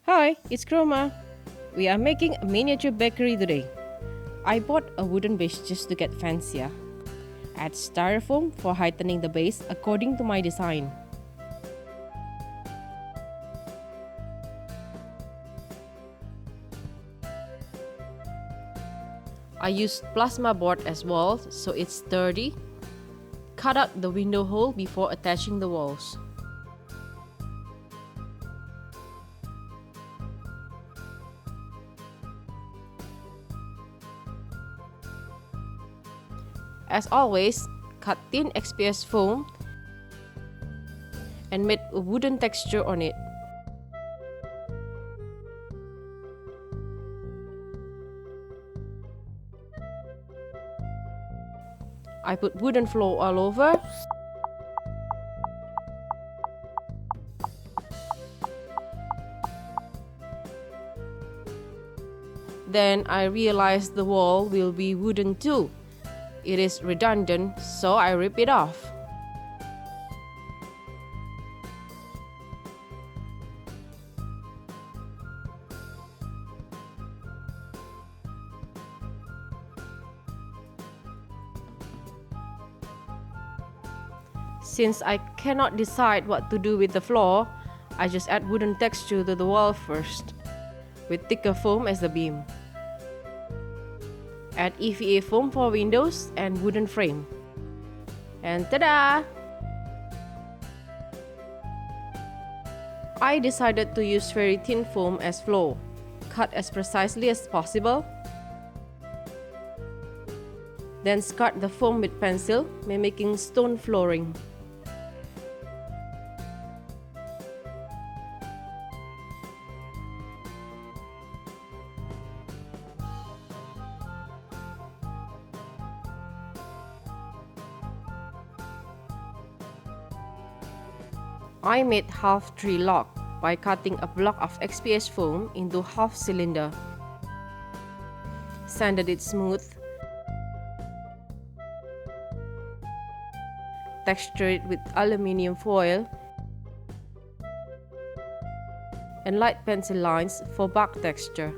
Hi, it's Chroma. We are making a miniature bakery today. I bought a wooden base just to get fancier. Add styrofoam for heightening the base according to my design. I used plasma board as walls so it's sturdy. Cut out the window hole before attaching the walls. As always, cut thin XPS foam and made a wooden texture on it. I put wooden floor all over. Then I realized the wall will be wooden too. It is redundant, so I rip it off. Since I cannot decide what to do with the floor, I just add wooden texture to the wall first, with thicker foam as the beam. Add EVA foam for windows and wooden frame. And ta-da! I decided to use very thin foam as floor, cut as precisely as possible. Then scut the foam with pencil, mimicking stone flooring. I made half tree log by cutting a block of XPS foam into half cylinder. Sanded it smooth. Texture it with aluminium foil. And light pencil lines for bark texture.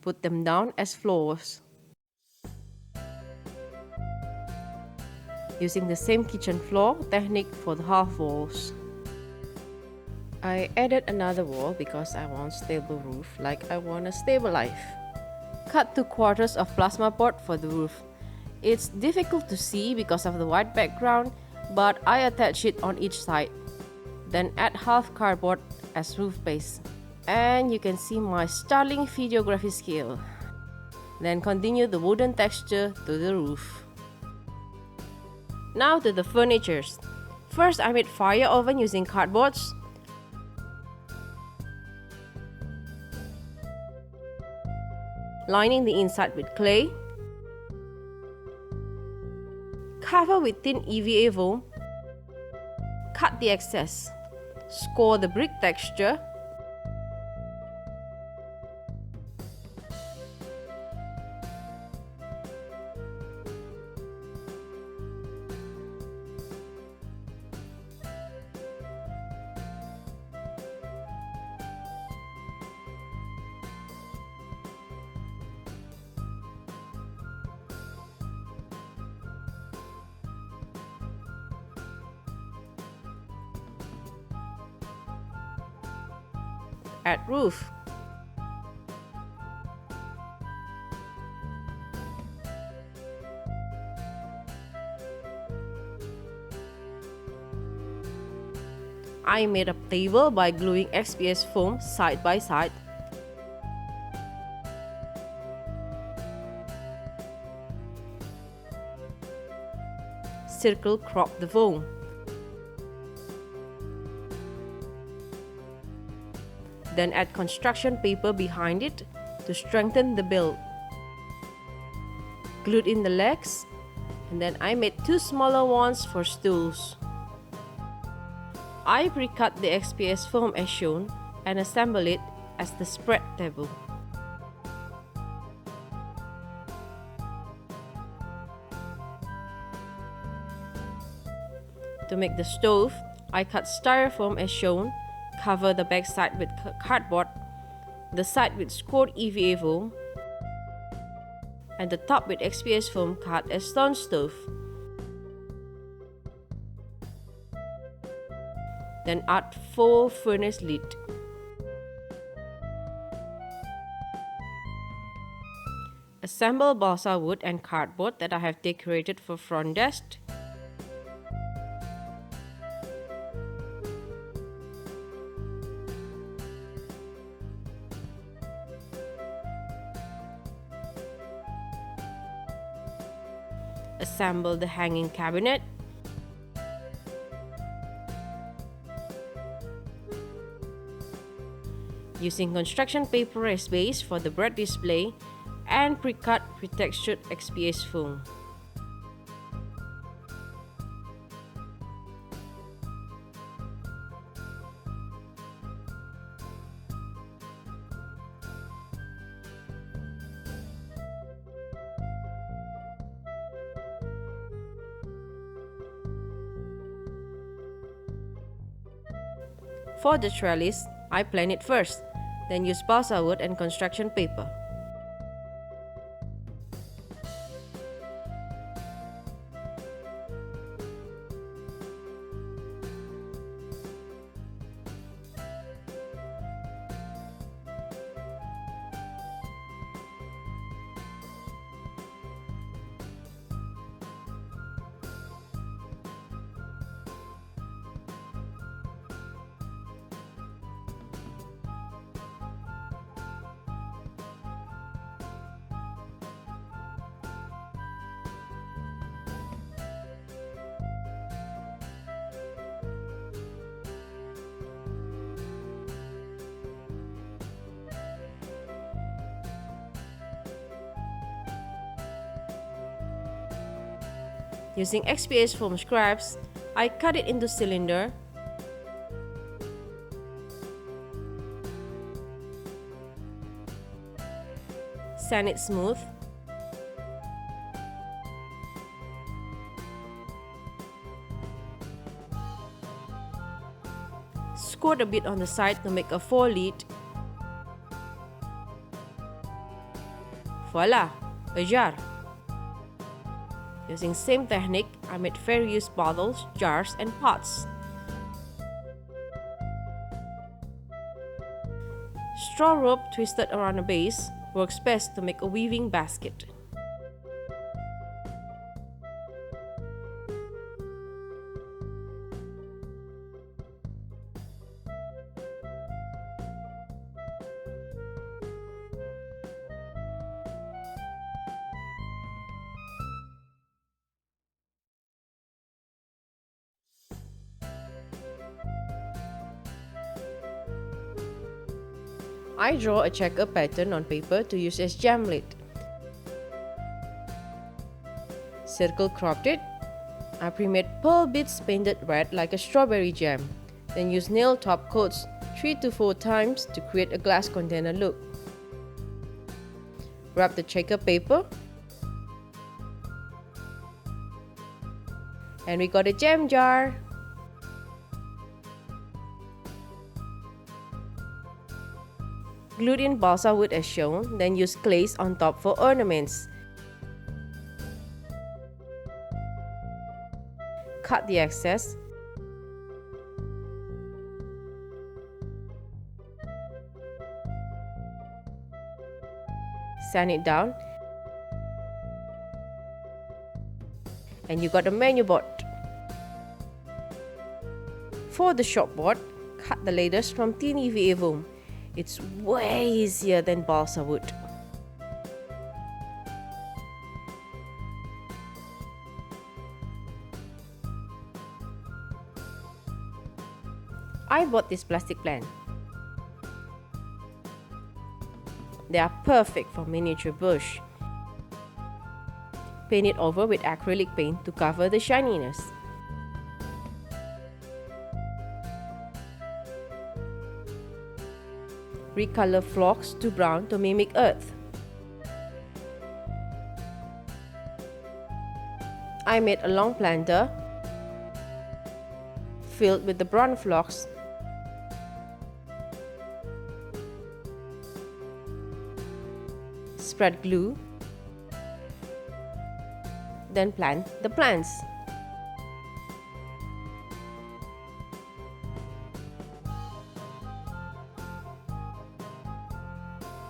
Put them down as floors. Using the same kitchen floor technique for the half walls. I added another wall because I want stable roof like I want a stable life. Cut 2/4 of plasma board for the roof. It's difficult to see because of the white background, but I attach it on each side. Then add half cardboard as roof base. And you can see my startling videography skill. Then continue the wooden texture to the roof. Now to the furnitures. First, I made fire oven using cardboards. Lining the inside with clay. Cover with thin EVA foam. Cut the excess. Score the brick texture. Add roof. I made a table by gluing XPS foam side by side. Circle crop the foam. Then add construction paper behind it to strengthen the build. Glued in the legs, and then I made 2 smaller ones for stools. I pre-cut the XPS foam as shown and assemble it as the spread table. To make the stove, I cut styrofoam as shown, cover the back side with cardboard, the side with scored EVA foam, and the top with XPS foam cut as stone stove. Then add 4 furnace lid. Assemble balsa wood and cardboard that I have decorated for front desk. Assemble the hanging cabinet. Using construction paper as base for the bread display and pre-cut pre-textured XPS foam. For the trellis, I plan it first, then use balsa wood and construction paper. Using XPS foam scraps, I cut it into cylinder. Sand it smooth. Scored a bit on the side to make a 4 lid. Voila, a jar. Using same technique, I made fair use bottles, jars, and pots. Straw rope twisted around the base works best to make a weaving basket. I draw a checker pattern on paper to use as jam lid. Circle cropped it. I pre-made pearl bits painted red like a strawberry jam. Then use nail top coats 3 to 4 times to create a glass container look. Wrap the checker paper. And we got a jam jar. Glued in balsa wood as shown, then use glaze on top for ornaments. Cut the excess. Sand it down. And you got a menu board. For the shop board, cut the letters from thin EVA foam. It's way easier than balsa wood. I bought this plastic plant. They are perfect for miniature bush. Paint it over with acrylic paint to cover the shininess. Recolor flocks to brown to mimic earth. I made a long planter. filled with the bronze flocks. Spread glue. Then plant the plants.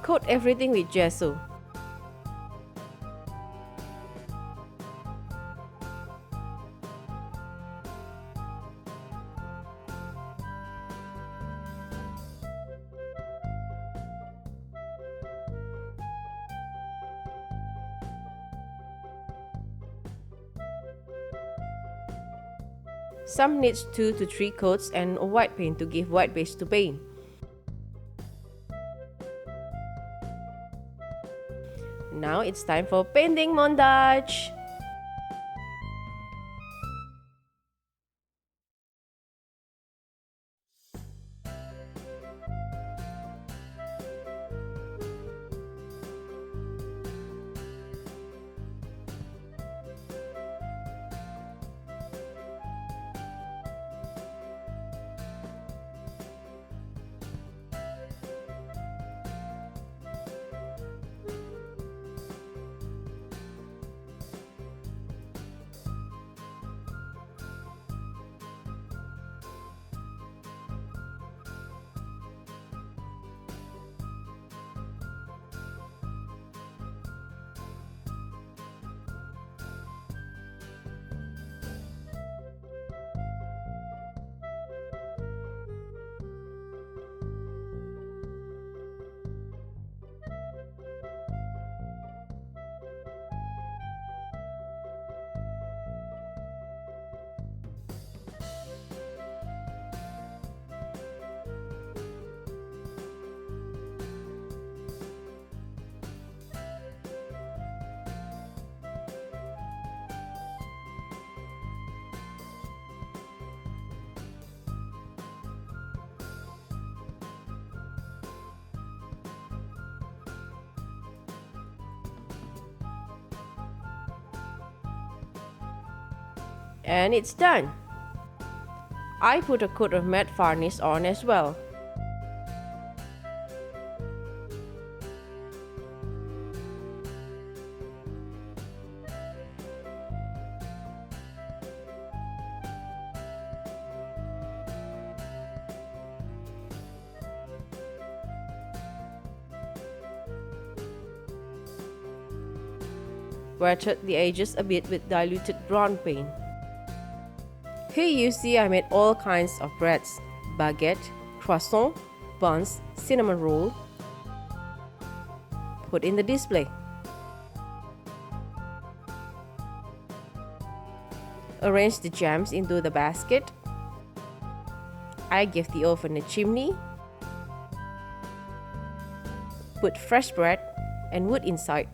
Coat everything with gesso. Some needs 2 to 3 coats and a white paint to give white base to paint. Now it's time for painting montage! And it's done! I put a coat of matte varnish on as well. Wetted the edges a bit with diluted brown paint. Here you see I made all kinds of breads: baguette, croissant, buns, cinnamon roll. Put in the display. Arrange the jams into the basket. I give the oven a chimney. Put fresh bread and wood inside.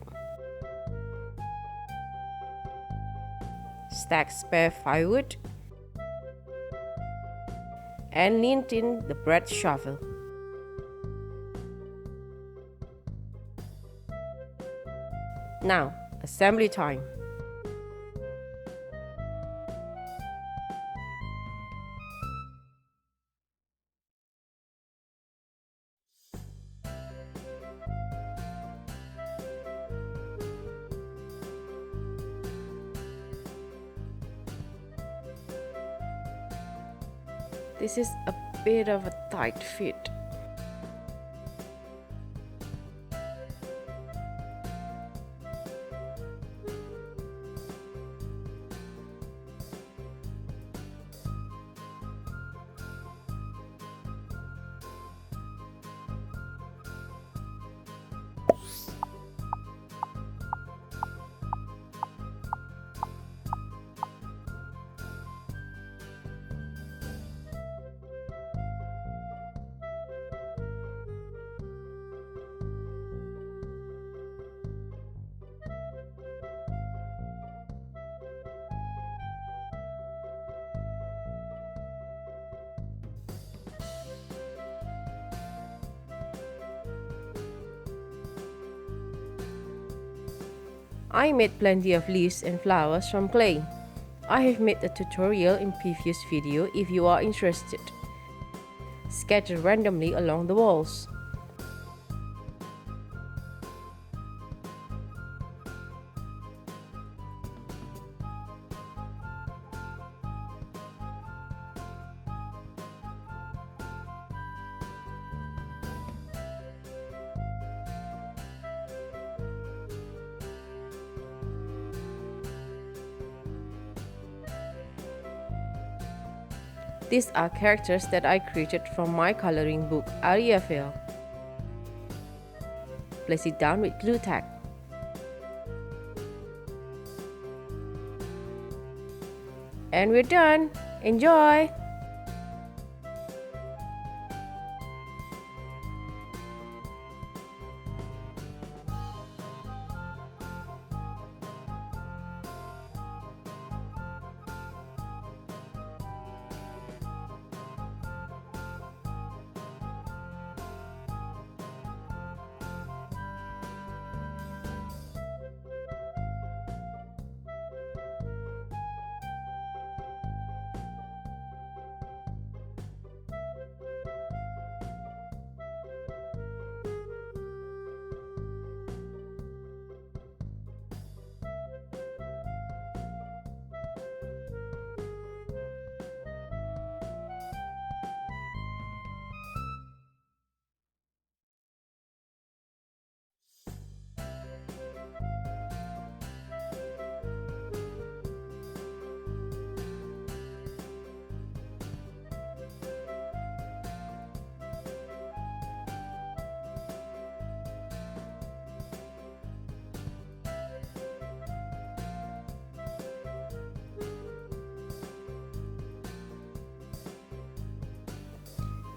Stack spare firewood and lean in the bread shovel. Now, assembly time. This is a bit of a tight fit. I made plenty of leaves and flowers from clay. I have made a tutorial in previous video if you are interested. Scatter randomly along the walls. These are characters that I created from my coloring book, Aria Vale. Place it down with glue tack. And we're done! Enjoy!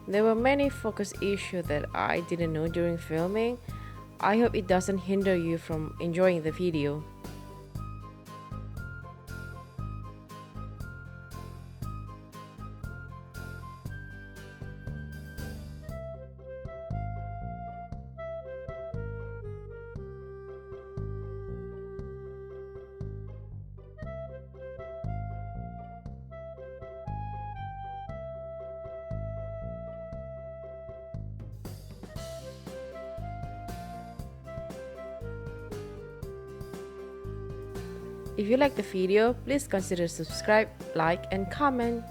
There were many focus issues that I didn't know during filming. I hope it doesn't hinder you from enjoying the video. If you like the video, please consider subscribe, like and comment.